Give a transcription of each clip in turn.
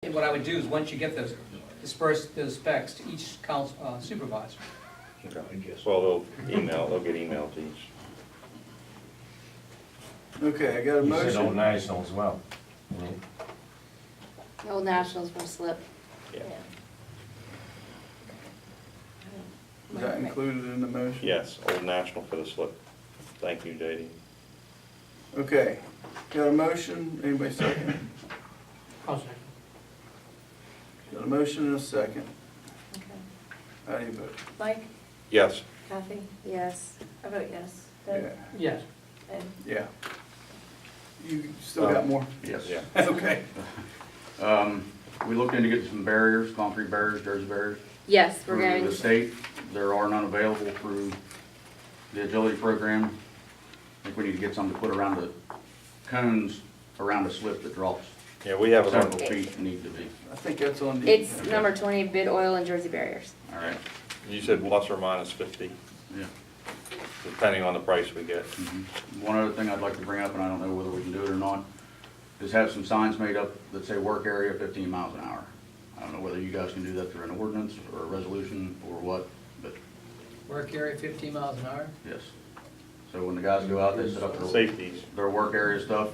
And what I would do is, once you get those, disperse those specs to each council supervisor. Okay. Well, they'll get emailed to each. Okay, I got a You said Old motion. National as well. Old Nationals will slip. Yeah. Is that included in the motion? Yes, Old National for the slip. Thank you, JD. Okay, got a motion, anybody second? I'll second. Got a motion and a second. Okay. How do you vote? Mike, Yes. Kathy, Yes. I vote yes. Yeah, Doug, Yes. Ed, yeah. You still got more? Yes. Yeah. Okay. We looked into getting some barriers, concrete barriers, Jersey barriers. Yes, we're Through going the to, state, there are none available through the agility program. I think we need to get some to put around the cones, around the slip that drops Yeah, we have it several on, feet need to be. I think that's on the. it's number 20, bid oil and Jersey barriers. All right. you said plus or minus 50, Yeah. depending on the price we get. One other thing I'd like to bring up, and I don't know whether we can do it or not, is have some signs made up that say work area 15 miles an hour. I don't know whether you guys can do that through an ordinance or a resolution or what, but Work area 15 miles an hour? yes. So when the guys go out, they set up Safeties. their work area stuff,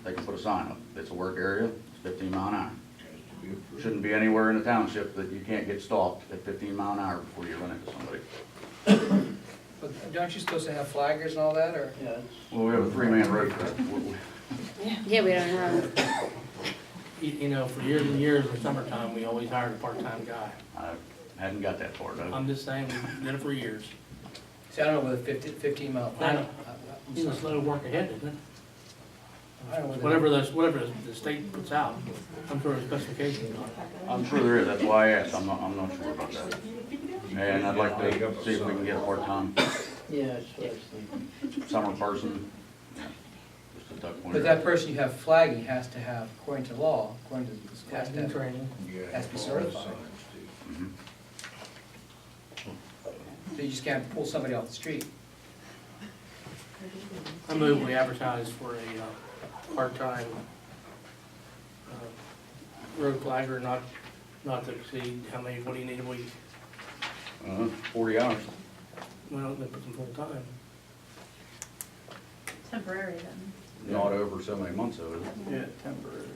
they can put a sign up. It's a work area, it's 15 mile an hour. Shouldn't be anywhere in the township that you can't get stopped at 15 mile an hour before you run into somebody. But aren't you supposed to have flaggers and all that, or? Well, we have a three-man road crew. Yeah, we don't have, You know, for years and years in the summertime, we always hired a part-time guy. I hadn't got that far, though. I'm just saying, we did it for years. See, I don't know whether 15 mile. I know. I'm He's a sorry. slow work ahead, isn't it? I don't know whether- Whatever the state puts out, some sort of specifications on it. I'm sure there is, that's why I asked, I'm not sure about that. And I'd like to see if we can get a part-time summer person. Yeah, just a duck point. But that person you have flagging has to have, according to law, according to, has to New have, training. has to be certified. Mhm. So you just can't pull somebody off the street. I move we advertise for a part-time road flagger, not to exceed, how many, what do you need a week? 40 hours. Well, they put them full-time. temporary then. Not over so many months, though, is it? Yeah, temporary.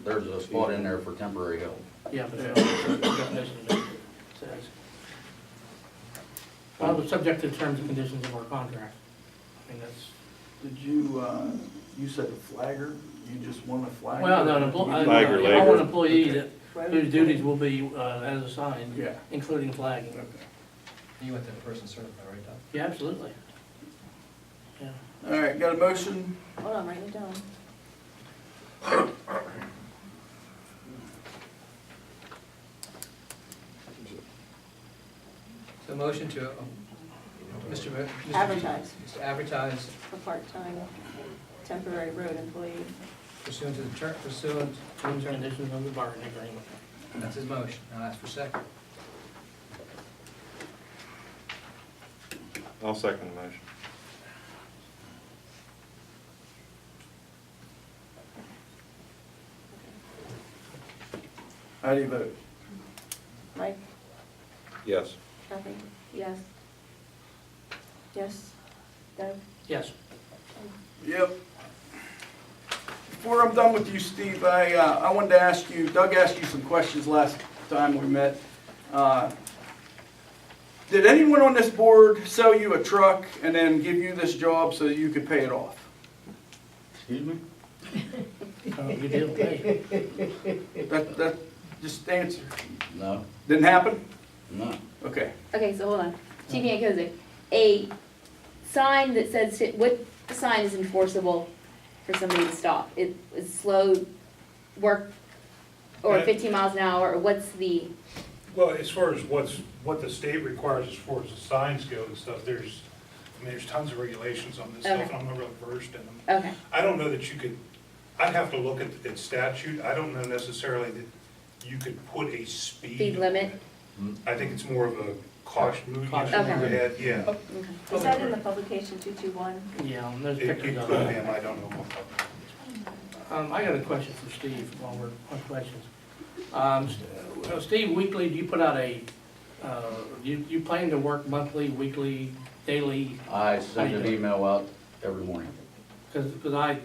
There's a spot in there for temporary help. Yeah, but the definition of it says. Well, it's subject to the terms and conditions of our contract. I mean, that's, Did you, you said a flagger? You just want a flagger? well, no, I Flagger want labor. an employee that, whose duties will be as assigned, Yeah. including flagging. Okay. You want that person certified, right, Doug? Yeah, absolutely. Yeah. All right, got a motion? Hold on, write it down. So motion to, Mr. Mr. Advertise To advertise for part-time temporary road employee. pursuant to the pursuant, Terms and conditions of the bargaining agreement. that's his motion. I'll ask for second. I'll second the motion. How do you vote? Mike, Yes. Kathy, yes. yes. Doug, Yes. Yep. Before I'm done with you, Steve, I wanted to ask you, Doug asked you some questions last time we met. Did anyone on this board sell you a truck and then give you this job so that you could pay it off? Excuse me? You deal with me. That, just answer. No, Didn't happen? no. Okay. Okay, so hold on. Chief Yankovic, a sign that says, what sign is enforceable for somebody to stop? It is slow work or Yeah. 15 miles an hour, or what's the, Well, as far as what the state requires as far as the signs go and stuff, there's tons of regulations on this stuff, Okay. and I'm not really versed in them. okay. I don't know that you could, I'd have to look at statute, I don't know necessarily that you could put a speed. Speed limit? I think it's more of a caution, move Caution. ahead, yeah. Okay. is that in the publication 221? Yeah, and there's It pictures could of be, it. I don't know. I got a question for Steve while we're on questions. Steve, weekly, do you put out you plan to work monthly, weekly, daily? I send an email out every morning. Because I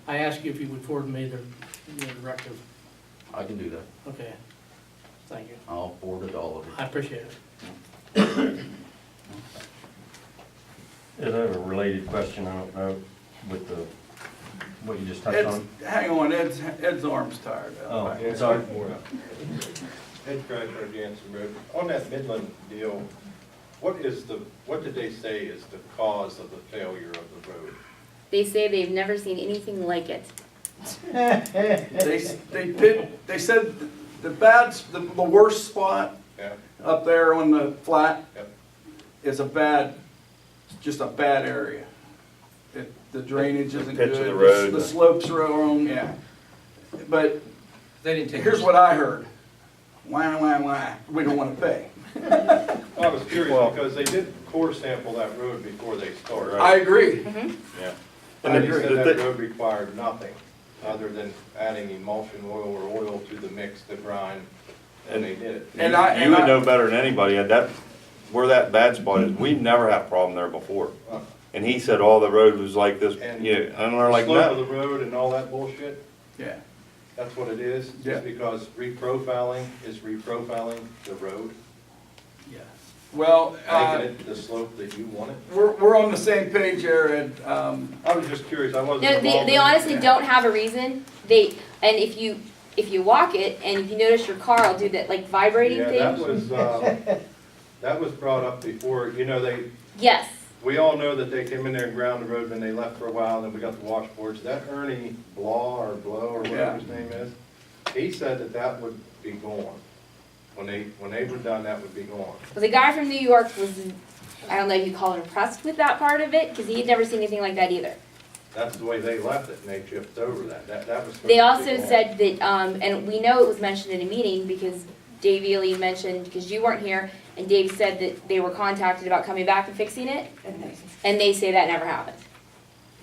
asked you if you would forward me the directive. I can do that. Okay, thank you. I'll forward it to all of you. I appreciate it. I have a related question, I don't know, with what you just touched Ed's, on. hang on, Ed's arm's tired. Oh, sorry. Ed Craig, Jansen Road. On that Midland deal, what did they say is the cause of the failure of the road? They say they've never seen anything like it. They said the worst spot Yeah, up there on the flat Yep. is just a bad area. The drainage isn't pitch good. of the road. The slopes are wrong, yeah. But They didn't take. here's what I heard. Why, we don't wanna pay. Well, I was curious Well- because they did core sample that road before they started. I agree. Yeah. And I they agree. said that road required nothing other than adding emulsion oil or oil to the mix to grind, and they did it. And You would know better than anybody, where that bad spot is, we never had a problem there before. Uh, And he said all the road was like this, And and they're like, slope of no. the road and all that bullshit, Yeah, that's what it is. Yeah. Just because reprofiling is reprofiling the road, Yeah. well, making it the slope that you want it. we're on the same page here, Ed. I was just curious, I wasn't No, involved they in it. honestly don't have a reason. And if you walk it and if you notice your car will do that like vibrating Yeah, thing. that was brought up before, you know, Yes. we all know that they came in there and ground the road, and they left for a while, and then we got the washboards. That Ernie Blow or whatever his name is, he said that would be gone. When they were done, that would be gone. Well, the guy from New York was, I don't know if you call it impressed with that part of it, because he had never seen anything like that either. That's the way they left it, and they chipped over that. That was. supposed They to be also gone. said that, and we know it was mentioned in a meeting because Dave Ely mentioned, because you weren't here, and Dave said that they were contacted about coming back and fixing it, and they say that never happened.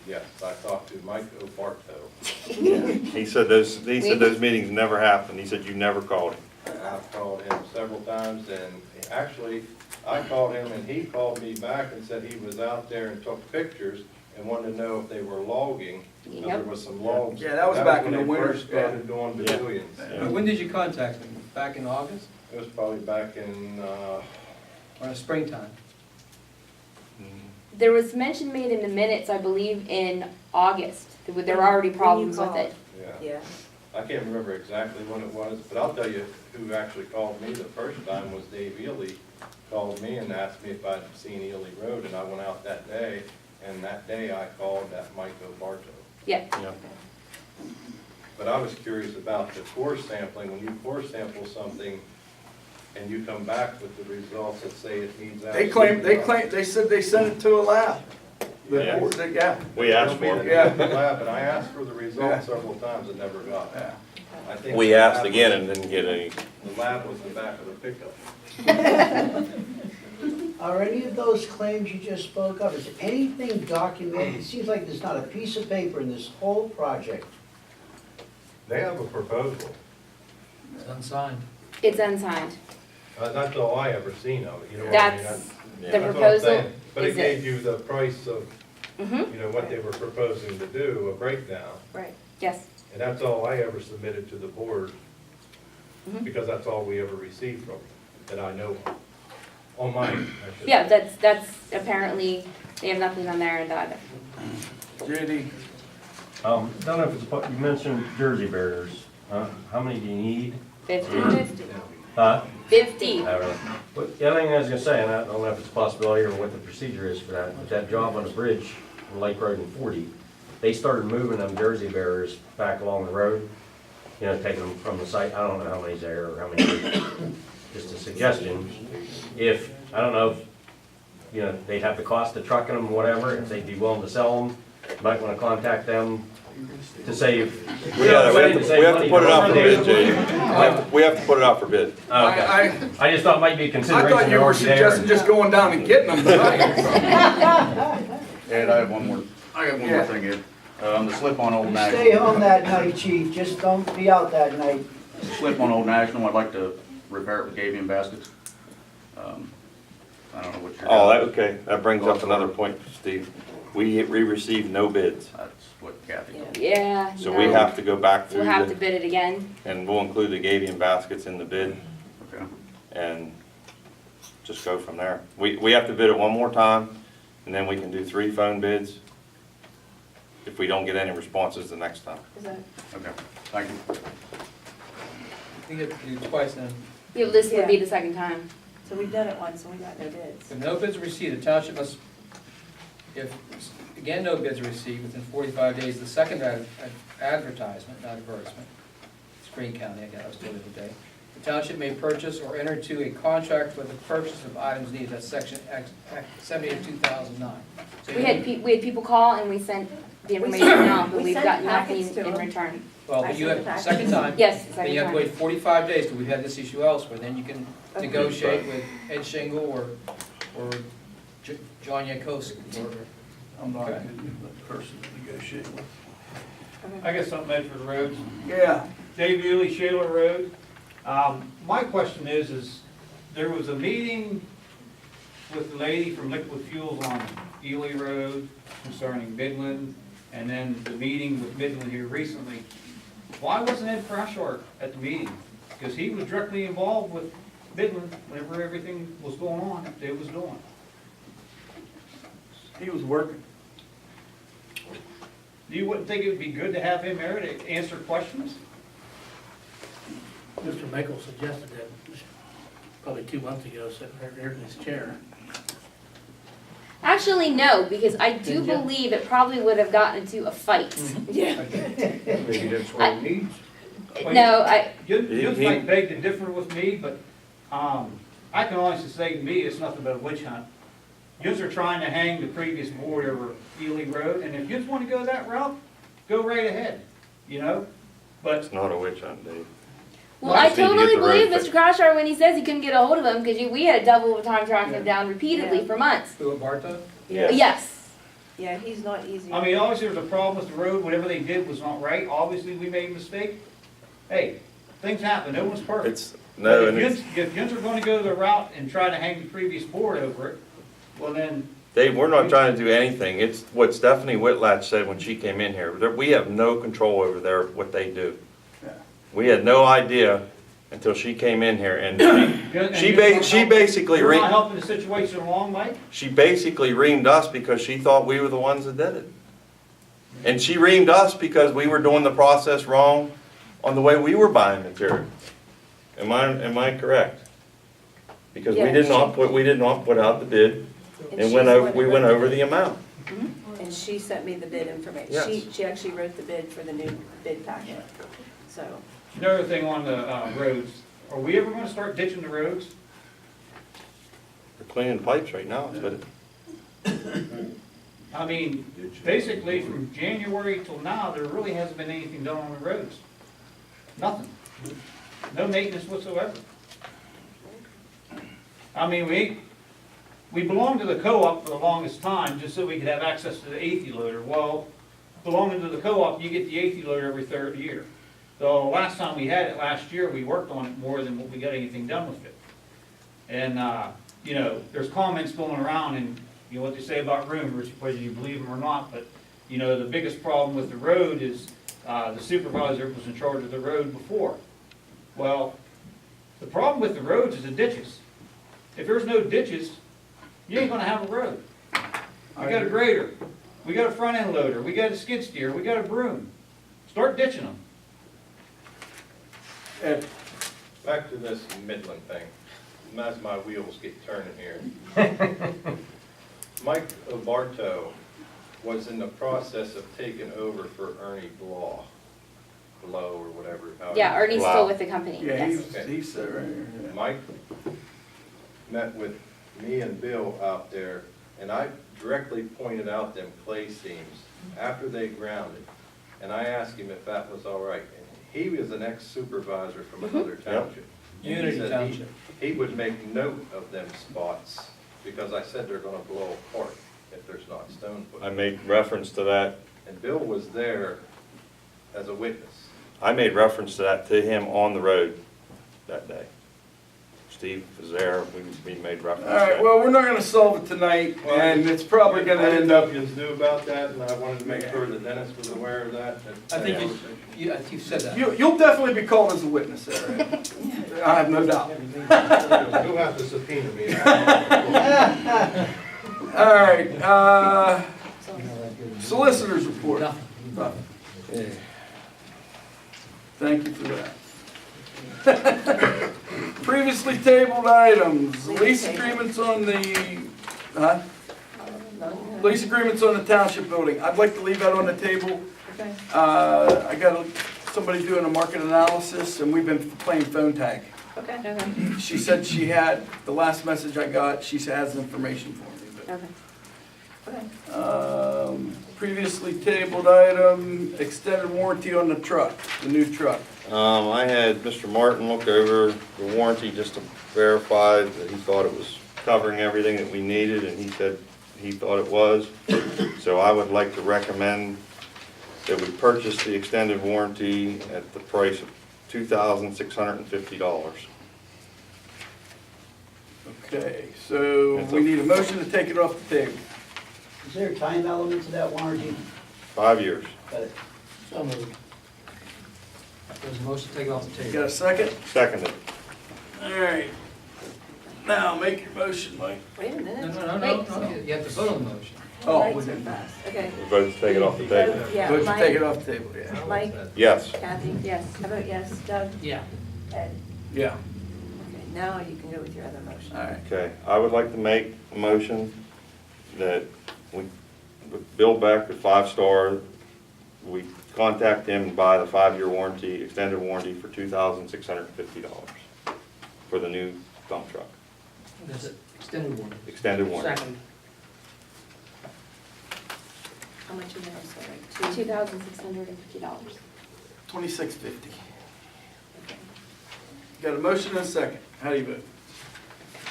Yes, I talked to Mike O'Barto. He said those meetings never happened. He said you never called him. I've called him several times, and actually, I called him, and he called me back and said he was out there and took pictures and wanted to know if they were logging. 'Cause there Yep. was some logs. Yeah, that was back in the when they winter, first started doing Yeah. pavilions. Yeah. When did you contact them? Back in August It was probably back in, or in springtime? There was mention made in the minutes, I believe, in August. There were already problems with it. yeah, Yeah. I can't remember exactly when it was, but I'll tell you who actually called me the first time was Dave Ely. Called me and asked me if I'd seen Ely Road, and I went out that day, and that day I called that Mike O'Barto. Yeah. Yeah. But I was curious about the core sampling. When you core sample something and you come back with the results that say it needs. They said they sent it to a lab. Yeah. Yeah, We asked for it. Yeah. Lab, and I asked for the Yeah. results several times and never got it. yeah. I think We the asked lab again was- and didn't get any. The lab was the back of the pickup. Are any of those claims you just spoke of, is anything documented? It seems like there's not a piece of paper in this whole project. They have a proposal. It's unsigned. It's unsigned. That's all I ever seen of it, you know what I mean? That's, Yeah. the That's what I'm proposal saying. But it is gave it. you the price of, Mhm. you know, what they were proposing to do, a breakdown. Right, yes. And that's all I ever submitted to the board, Mhm. because that's all we ever received from them, that I know of. On mine, I should Yeah, say. that's apparently, they have nothing on their end either. JD, Don't know if it's, you mentioned Jersey barriers. How many do you need? 50? Huh? 50. I don't know. But the other thing I was gonna say, and I don't know if it's a possibility or what the procedure is for that, but that job on the bridge, on Lake Road and 40, they started moving them Jersey barriers back along the road, you know, taking them from the site. I don't know how many's there or how many, just a suggestion. If, I don't know if, you know, they'd have the cost of trucking them, whatever, if they'd be willing to sell them, might wanna contact them to save. We have to put it out for bid, Jay. We have to put it out for bid. Okay. I just thought it might be a I consideration. thought you they're were already there. suggesting just going down and getting them tonight. Ed, I have one more, Yeah. thing, Ed. The slip on Old You National. stay home that night, chief, just don't be out that night. The slip on Old National, I'd like to repair it with Gabion baskets. I don't know what you're. Oh, okay, that brings up another point, Steve. We received no bids, That's what Kathy told me. Yeah. so no. we have to go back through We'll have to the, bid it again. and we'll include the Gabion baskets in the bid Okay. and just go from there. We have to bid it one more time, and then we can do 3 phone bids if we don't get any responses the next time. Is that? Okay, thank you. You get to do twice then. Yeah, this would be Yeah. the second time. So we've done it once and we got no bids. If no bids are received, the township must, if, again, no bids are received within 45 days, the second advertisement, not advertisement, it's Green County, I guess, I was told the other day. The township may purchase or enter into a contract for the purchase of items needed, that's section 78 of 2009. So We you- had people call and we sent the information out, but we we've sent got packets nothing to in them. return. Well, I but you sent have, the package. second time. Yes, Then second you have to time. wait 45 days till we've had this issue elsewhere, then you can Okay. negotiate with Ed Shingle or John Yakowski. I'm not Okay. the person to negotiate with. I got something else for the roads. Yeah, Dave Ely, Shaler Road. My question is there was a meeting with the lady from Liquid Fuels on Ely Road concerning Midland, and then the meeting with Midland here recently. Why wasn't Ed Frashart at the meeting? Because he was directly involved with Midland whenever everything was going on that they was doing. he was working. You wouldn't think it would be good to have him there to answer questions? Mr. Michael suggested that probably 2 months ago, sitting here in his chair. Actually, no, because I do Did ya? believe it probably would have gotten into a fight. Yeah. Maybe that's what he needs. No, You'd like beg to differ with me, but, I can honestly say to me, it's nothing but a witch hunt. Yous are trying to hang the previous board over Ely Road, and if yous wanna go that route, go right ahead, you know? But, It's not a witch hunt, Dave. well, I just need to get totally the road believe fixed. Mr. Crashar when he says he couldn't get a hold of him, because we had double time tracking him down repeatedly Yeah. for months. Who, Barto? Yes. Yes. Yeah, he's not easy. I mean, obviously there's a problem with the road, whatever they did was not right, obviously we made a mistake. Hey, things happen, no one's perfect. It's, no, But and if it's, yous are gonna go the route and try to hang the previous board over it, well then, Dave, we're not trying to do anything. It's what Stephanie Whitlatch said when she came in here. We have no control over what they do. Yeah. We had no idea until she came in here, and she you're basically not helping the situation along, Mike? she basically reamed us because she thought we were the ones that did it. And she reamed us because we were doing the process wrong on the way we were buying material. Am I correct? Because we Yeah, did not put out the bid, and she's we the one went that wrote over the the amount. And she sent me the bid information. Yes. She actually wrote the bid for the new bid packet, so. Another thing on the roads, are we ever gonna start ditching the roads? We're cleaning pipes right now, but I mean, basically from January till now, there really hasn't been anything done on the roads. Nothing. No maintenance whatsoever. I mean, we belonged to the co-op for the longest time, just so we could have access to the eighty loader. Well, belonging to the co-op, you get the eighty loader every third year. So last time we had it, last year, we worked on it more than what we got anything done with it. And, you know, there's comments going around and, you know, what they say about rumors, whether you believe them or not, but, you know, the biggest problem with the road is, the supervisor was in charge of the road before. Well, the problem with the roads is the ditches. If there's no ditches, you ain't gonna have a road. We got a grader, we got a front end loader, we got a skid steer, we got a broom. Start ditching them. Ed, Back to this Midland thing, as my wheels get turning here. Mike Obarto was in the process of taking over for Ernie Blow or whatever. however Yeah, you- Ernie's Wow. still with the company, yeah, yes. he's right here. Yeah. Mike met with me and Bill out there, and I directly pointed out them clay seams after they grounded. And I asked him if that was all right. And he was an ex-supervisor from another township. And he Unity said Township. He would make note of them spots, because I said they're gonna blow apart if there's not stone put. I made reference to that and Bill was there as a witness. I made reference to that to him on the road that day. Steve was there, we made reference to All right, that. well, we're not gonna solve it tonight, and it's probably gonna end up, You knew about that, and I wanted to make sure that Dennis was aware of that. I think you've said that. you'll definitely be called as a witness there. I have no doubt. You'll have to subpoena me. All right, solicitor's report. Nothing. Thank you for that. Previously tabled items, lease agreements on the, huh? Lease agreements on the township building. I'd like to leave that on the table. Okay. I got somebody doing a market analysis, and we've been playing phone tag. Okay. Okay, She said she had, the last message I got, she has information for me. okay. Previously tabled item, extended warranty on the truck, the new truck. I had Mr. Martin look over the warranty just to verify that he thought it was covering everything that we needed, and he said he thought it was. So I would like to recommend that we purchase the extended warranty at the price of $2,650. Okay, so we need a motion to take it off the table. Is there a time element to that warranty? 5 years. Got it. So moved. There's a motion to take it off the Got table. a second? Seconded. All right. Now, make your motion, Mike. Wait a No, minute. no, you have to vote on the motion. Oh, Lights we are didn't. fast. Okay. We voted to take it off the table. Yeah, Vote to take it Mike, off the table, yeah. Mike, Yes. Kathy, Yes. how about yes, Doug, Yeah. Ed? Yeah, Okay, now you can go with your other motion. all right. Okay, I would like to make a motion that we, with Bill Beck at 5 Star, we contact him and buy the 5-year warranty, extended warranty for $2,650 for the new dump truck, There's an extended warranty. extended warranty. Second. How much is it, I'm sorry? $2,650. $2,650. Got a motion and a second. How do you vote?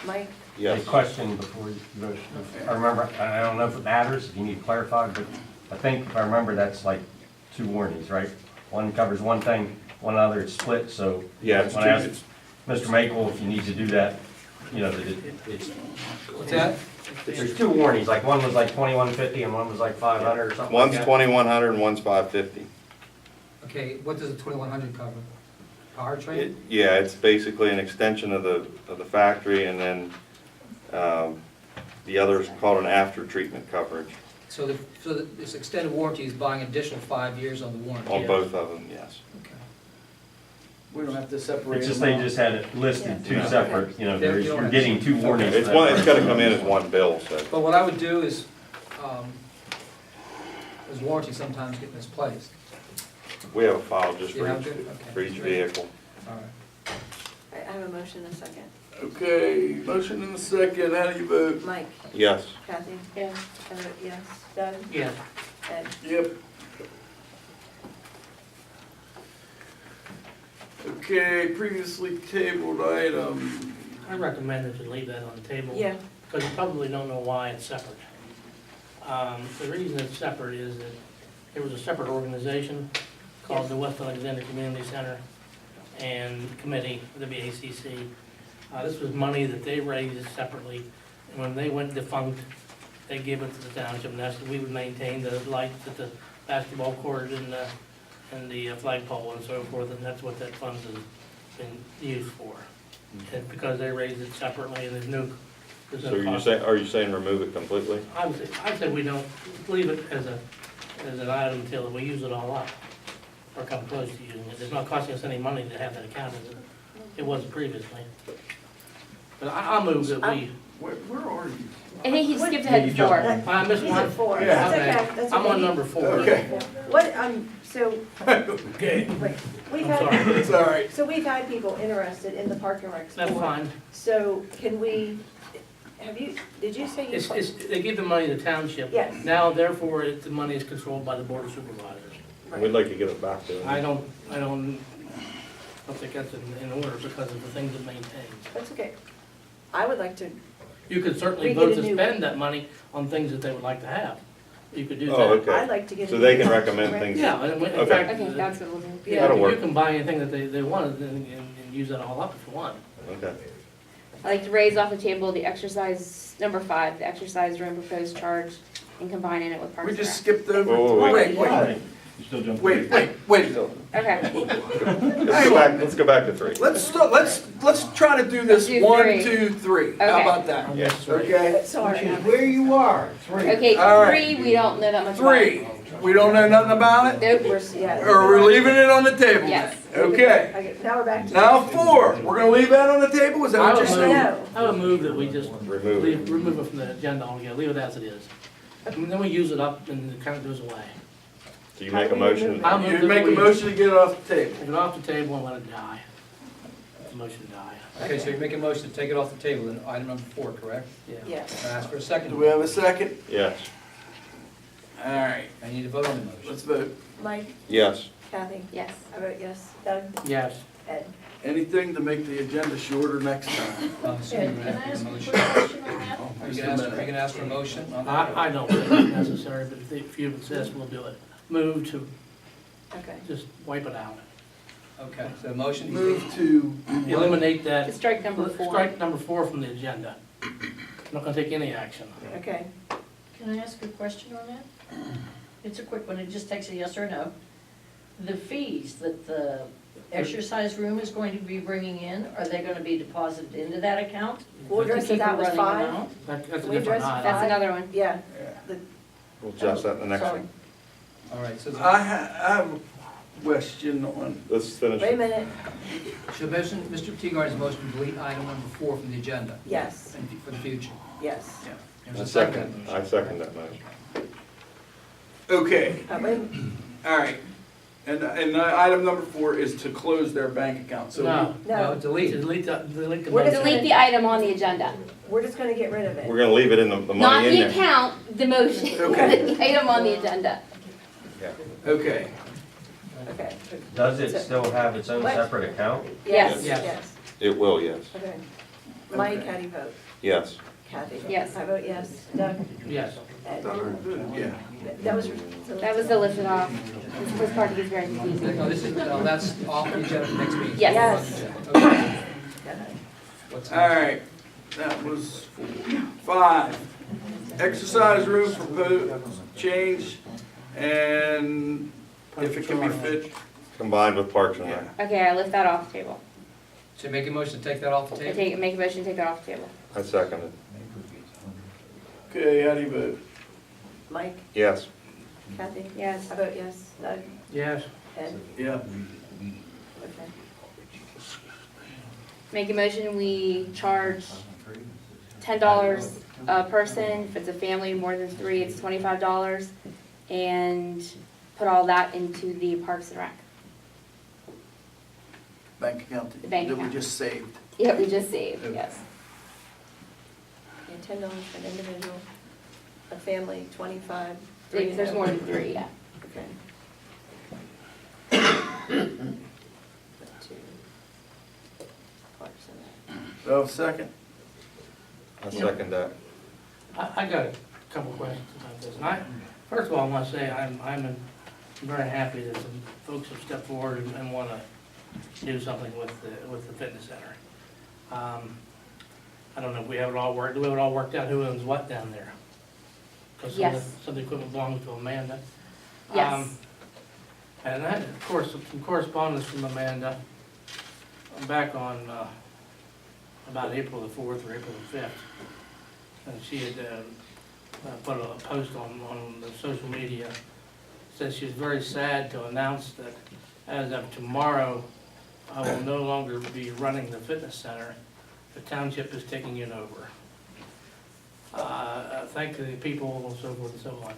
Mike, Yes. A question before you vote. I remember, I don't know if it matters, if you need clarified, but I think if I remember, that's like 2 warranties, right? One covers one thing, one other it's split, so. Yeah, it's When I two- asked Mr. Makel if you need to do that, you know, that it's, What's that? there's 2 warranties, like one was like 2150 and one was like 500 or something like One's that. 2,100 and one's 550. Okay, what does the 2100 cover? Powertrain? Yeah, it's basically an extension of the factory, and then the other is called an after-treatment coverage So this extended warranty is buying additional 5 years on the warranty? on both of them, yes. Okay. We don't have to separate It's just, them they out. just had it listed 2 Yeah. separate, you know, Yeah, you don't you're have getting to- 2 warranties. It's for one, that it's gotta purpose. come in as one bill, so. But what I would do is, those warranties sometimes get misplaced. We have a file just You for have each, to? Okay. for each vehicle. All right. I have a motion and a second. Okay, motion and a second. How do you vote? Mike, Yes. Kathy, Yes. I vote yes, Doug, Yeah. Ed? Yep. Okay, previously tabled item. I recommend that you leave that on the table. Yeah, Because you probably don't know why it's separate. The reason it's separate is that there was a separate organization called Yes. the West Alexander Community Center and Committee, the BACC. This was money that they raised separately, and when they went defunct, they gave it to the township, and that's, we would maintain the lights at the basketball court and the flagpole and so forth, and that's what that fund has been used for. And because they raised it separately, and there's no cost. Are you saying remove it completely? I said we don't, leave it as an item until we use it all up, or come close to using it. It's not costing us any money to have that account as it was previously. But I'll move that we, Where are you? I think he skipped ahead to 4. I missed he's one. at 4, Yeah. that's Okay. okay, that's okay. I'm on number 4. Okay. What, so, Okay, wait, we've I'm had, sorry. it's all right. so we've had people interested in the Park and Rec That's board. fine. So can we, did you say you? They give the money to the township. Yes. Now therefore, the money is controlled by the board of supervisors. We'd like to give it back to them. I don't think that's in order because of the things it maintains. That's okay. I would like to, You could certainly We get vote a to new- spend that money on things that they would like to have. you could do that. Oh, okay. I'd like to get. So it they can in. recommend things. Yeah, and in Okay. fact, Okay, that's what we'll do. Yeah. That'll you work. can buy anything that they wanted and use that all up if you want. Okay. I'd like to raise off the table the exercise, number 5, the exercise room proposed charge and combining it with Parks We and just Rec. skipped over. Whoa, Wait, Yeah. wait, wait. Okay, Let's go back to 3. Let's try to do this Do 1, 3. 2, 3. How Okay. about that? Unnecessary. Okay? Which Sorry. is where you are, 3. okay, All right. 3, we don't know that much about. 3, we don't know nothing about it? Nope, we're, Yeah. Or we're leaving it on the table? Yes. Okay. Okay, now we're back to. Now 4, we're gonna leave that on the table, is that I what would you're move, saying? No. I would move that we just Remove it. remove it from the agenda altogether, leave it as it is. And then we use it up and it kind of goes away. So you make a motion, I'll move You that make a we motion to get it off the table. take it off the table and let it die. Let the motion die. Okay, so you're making a motion to take it off the table in item number 4, correct? Yeah. Yes. I ask for a second. Do we have a second? yes. All right, I need to vote on the motion. let's vote. Mike, Yes. Kathy, yes. I vote yes. Doug, Yes. Ed. Anything to make the agenda shorter next time. So you're gonna ask for a motion. Are you gonna ask for a motion on that? I don't think it's necessary, but if you insist, we'll do it. Move to Okay. just wipe it out. Okay, so the motion, Move to, Eliminate To that, strike number 4. strike number 4 from the agenda. Not gonna take any action. Okay. Can I ask a question on that? It's a quick one, it just takes a yes or no. The fees that the exercise room is going to be bringing in, are they gonna be deposited into that account? We'll To address keep that a was running 5. amount? That's a We different addressed item. That's another one. Yeah. We'll adjust that in the next Sorry. one. all right, so I have a question on, Let's finish. Wait a minute. so motion, Mr. Teagar's motion to delete item number 4 from the agenda. Yes, And for the future. yes. There's I a second, I second that motion. okay, Wait, all right. And item number 4 is to close their bank account, so. No, No, no, delete it. delete the What is motion. Delete the item on the agenda. we're just gonna get rid of it. We're gonna leave it in the Not money in the there. account, the motion. Okay. The item on the agenda. Okay, Okay. Does it still have its own What? separate account? Yes. Yes. Yes. It will, yes. Okay. Mike, Okay. how do you vote? Yes. Kathy? Yes. I vote yes. Doug? Yes. Ed? yeah. That was. That was the lifted off. This first part gets very confusing. No, this is, no, that's off the agenda for next meeting. Yes. Okay. What's All right, that was 5. Exercise room proposed change, and if it can be fit, Combined with Parks and Rec. yeah. Okay, I lift that off the table. So make a motion to take that off the I table? make a motion to take that off the table. I second it. Okay, how do you vote? Mike? Yes. Kathy? Yes. I vote yes. Doug? Yes. Ed? Yeah. Okay. Make a motion, we charge $10 a person. If it's a family more than 3, it's $25. And put all that into the Parks and Rec. Bank account The bank that we account. just saved. Yeah, we just saved, yes. Yeah, $10 for an individual, a family, 25. If there's more than 3, yeah. Okay. Two. Parks and Rec. Do I have a second? I second that. I got a couple questions about this. And first of all, I want to say I'm very happy that some folks have stepped forward and want to do something with the fitness center. I don't know if we have it all worked, do we have it all worked out, who owns what down there? Because Yes. some of the equipment belongs to Amanda. Yes. And I had, of course, some correspondence from Amanda back on about April the 4th or April the 5th. And she had put a post on the social media. Says she's very sad to announce that as of tomorrow, I will no longer be running the fitness center. The township is taking it over. Thank the people and so forth and so on.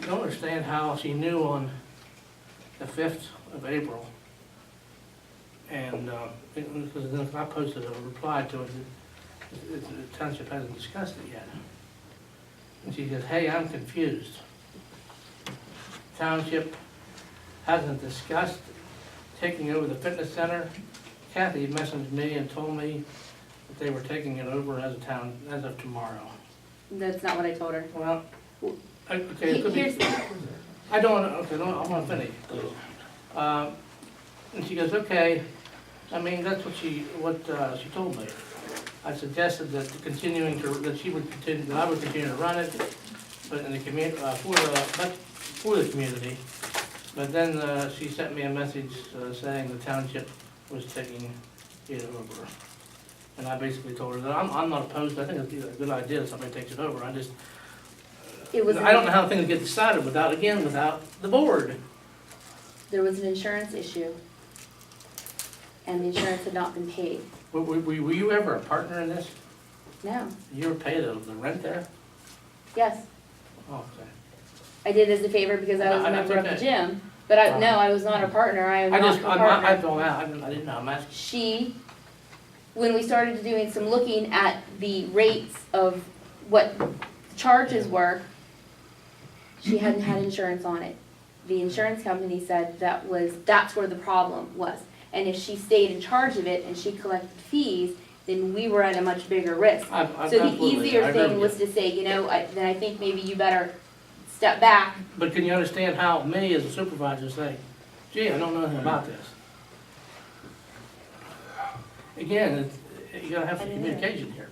I don't understand how she knew on the 5th of April. And because then I posted a reply to it, the township hasn't discussed it yet. And she says, hey, I'm confused. Township hasn't discussed taking over the fitness center. Kathy messaged me and told me that they were taking it over as a town, as of tomorrow. That's not what I told her. Well, Okay, it could be, Here's, I don't, okay, no, I wanna finish, please. And she goes, okay, I mean, that's what she told me. I suggested that that she would continue, that I would continue to run it, but in the community, for the community. But then, she sent me a message, saying the township was taking it over. And I basically told her that I'm not opposed, I think it's a good idea if somebody takes it over, I just, it was, I don't know how things get decided without the board. there was an insurance issue. And the insurance had not been paid. Were you ever a partner in this? No, You ever paid the rent there? yes, Oh, okay. I did as a favor because I was a No, that's member of the okay. gym. But I was not a partner, I am I not just, a I partner. don't know, I didn't know, I'm asking. She, when we started doing some looking at the rates of what charges were, she hadn't had insurance on it. The insurance company said that's where the problem was. And if she stayed in charge of it and she collected fees, then we were at a much bigger risk. So the Absolutely, I easier agree thing with was to say, then I think maybe you better step back. But can you understand how me as a supervisor say, gee, I don't know anything about this? Again, you gotta have some communication here.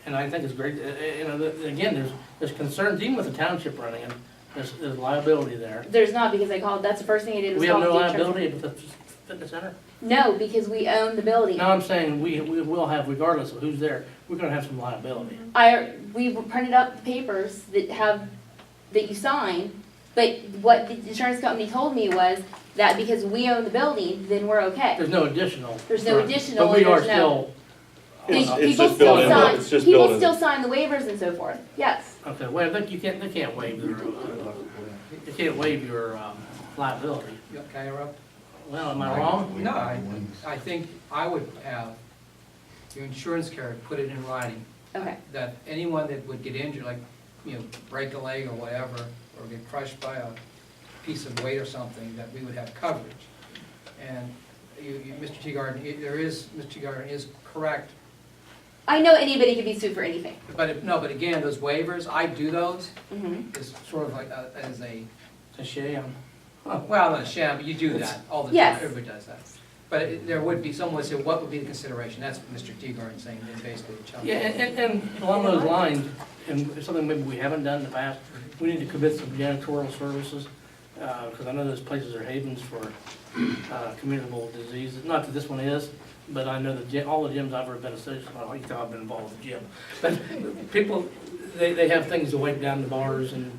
And I think it's great, again, there's concerns, even with the township running it, there's liability there. There's not, because I called, that's the first thing I did was We have call no the insurance. liability with the fitness center? No, because we own the building. No, I'm saying we will have, regardless of who's there, we're gonna have some liability. We printed up the papers that you sign, but what the insurance company told me was that because we own the building, then we're okay. There's no additional. There's no additional, But we and are there's no. still, It's People just still built in, sign, it's just people built in. still sign the waivers and so forth, yes. okay, well, they can't waive their, they can't waive your liability. Can I interrupt? Well, am I wrong? No, I think I would have your insurance carrier put it in writing. Okay. That anyone that would get injured, like, break a leg or whatever, or get crushed by a piece of weight or something, that we would have coverage. And Mr. Teagarden, Mr. Teagarden is correct. I know anybody can be sued for anything. But again, those waivers, I do those, Mhm. is sort of like, as a, A sham. well, not a sham, but you do that all the time, Yes. everybody does that. But there would be, someone would say, what would be the consideration? That's what Mr. Teagarden saying, then basically. Yeah, and along those lines, and something maybe we haven't done in the past, we need to commit some janitorial services, because I know those places are havens for communicable diseases. Not that this one is, but I know that all the gyms I've ever been associated with, well, you know, I've been involved with the gym. But people, they have things to wipe down the bars and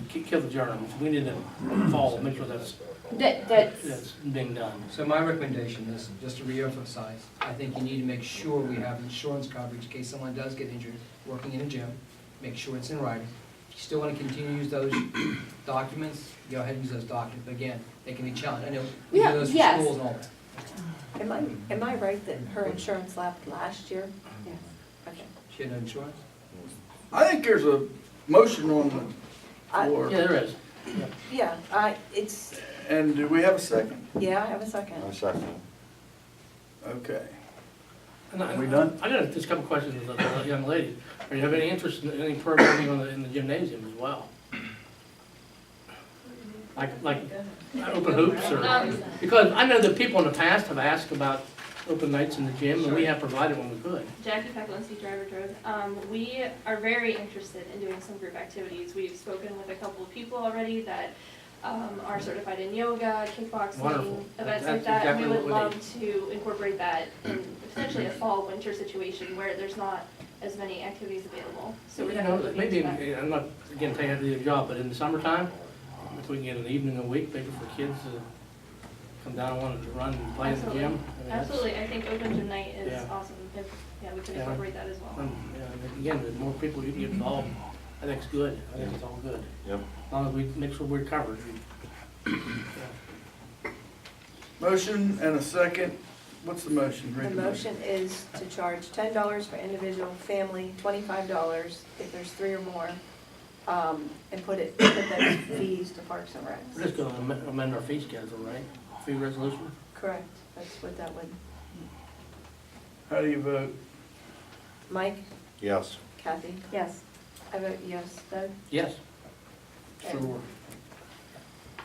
kill the germs. We need to follow, make sure that's That's, being done. So my recommendation is, just to reemphasize, I think you need to make sure we have insurance coverage in case someone does get injured working in a gym. Make sure it's in writing. If you still want to continue to use those documents, go ahead and use those documents. But again, they can be challenged. I know we do Yeah, those for yes. schools and all that. Am I right that her insurance lapsed last year? yes. Okay. She had no insurance? I think there's a motion on the floor. Yeah, there is. Yeah, it's, And do we have a second? yeah, I have a second. A second. Okay. And Are we done? I got just a couple questions of the young lady. Are you have any interest in any programming in the gymnasium as well? Like open hoops or, because I know that people in the past have asked about open nights in the gym, and we have provided when we could. Jackie Peklinski, Driver Road. We are very interested in doing some group activities. We've spoken with a couple of people already that are certified in yoga, kickboxing, Wonderful. events That's like that. And exactly we would what we love to incorporate that in potentially a fall-winter situation where there's not as many activities available. So we're You definitely know, looking maybe, into that. I'm not, again, telling you how to do your job, but in the summertime, if we can get an evening a week, maybe for kids to come down and want to run and play in the gym. I mean, that's- Absolutely, I think open gym night is Yeah. awesome. If, yeah, we can Yeah. incorporate that as well. Yeah, again, the more people you can get involved, I think it's good. I think it's all good. Yep. As long as we make sure we're covered. Motion and a second. What's the motion? The Read motion is to charge $10 for individual, family, $25 if there's 3 or more, and put those fees to Parks and We're Recs. just gonna amend our fee schedule, right? Fee resolution? Correct, that's what that would, How do you vote? Mike, Yes. Kathy? Yes. I vote yes. Doug? Yes. Sure.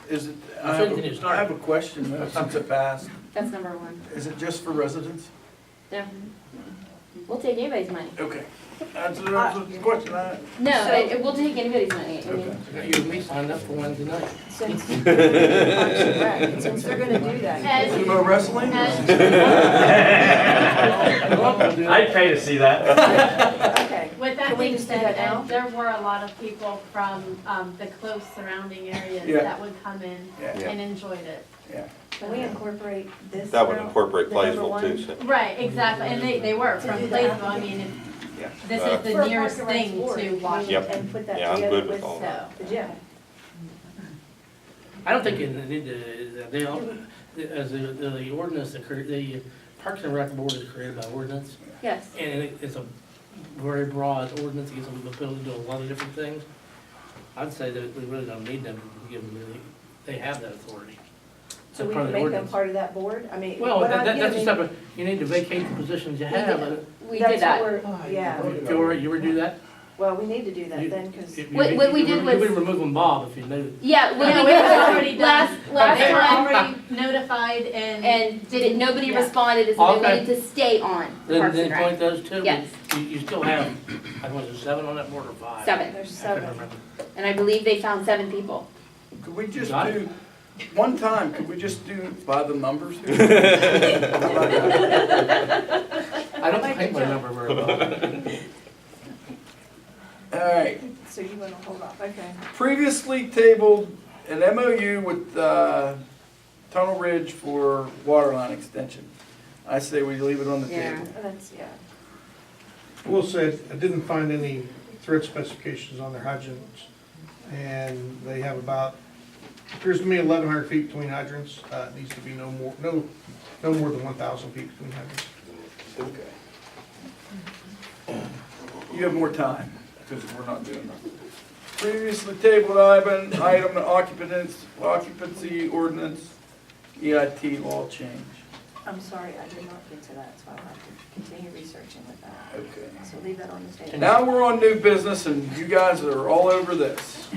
Is it, I'm I sure have you can a- start. I have a question though, since it passed. That's number one. Is it just for residents? No. We'll take anybody's money. Okay. That's the question I, No, So- we'll take anybody's money. I mean, You and me signed up for Wednesday night. Since, Parks and Rec, since they're gonna do that. sumo wrestling? I'd pay to see that. Okay. With that Can we being just do said, that now? there were a lot of people from the close surrounding areas Yeah. that would come in Yeah. and enjoyed it. Can we incorporate this? That would now, incorporate the number Playsville too, one? so. Right, exactly, and they were To from do that. Playsville, I mean, Yeah. this Uh, is For the a nearest Parks and Rec thing board, to can we- Washington. And put that Yeah, I'm together good with with all that. the gym. I don't think it need to, they all, as the ordinance, the Parks and Rec Board is created by ordinance, yes. and it's a very broad ordinance, it gives them the ability to do a lot of different things. I'd say that we really don't need them to give them, they have that authority. So That's we part can of the make them ordinance. part of that board? I mean, Well, what I- that's you know, a separate, you need to vacate the positions you We have, did- and We that's did that. what we're- Yeah, you ever do that? well, we need to do You- that then, because. What we did You was- would remove them, Bob, if you knew. Yeah, No, when we it did was already last, done. last They were time, already notified and. and didn't, nobody Yeah. responded, as if they Okay. wanted to stay on the Then, Parks then and appoint Rec. those two? Yes. You still have, I don't know, is it 7 on that board or 5? 7. There's I couldn't 7. remember. And I believe they found 7 people. Could we just Got do, one time, could we just do by the numbers here? I don't think my number very well. All right, So you want to hold off, okay. previously tabled an MOU with Tunnel Ridge for water line extension. I say we leave it on the Yeah. table. That's, yeah. Will said, I didn't find any thread specifications on their hydrants, and they have about, appears to me 1,100 feet between hydrants. It needs to be no more than 1,000 feet between hydrants. Okay. You have more time, because we're not doing that. Previously tabled item occupancy ordinance, EIT law change. I'm sorry, I did not get to that, so I'll have to continue researching with that. Okay. So leave that on the table. Now we're on new business, and you guys are all over this.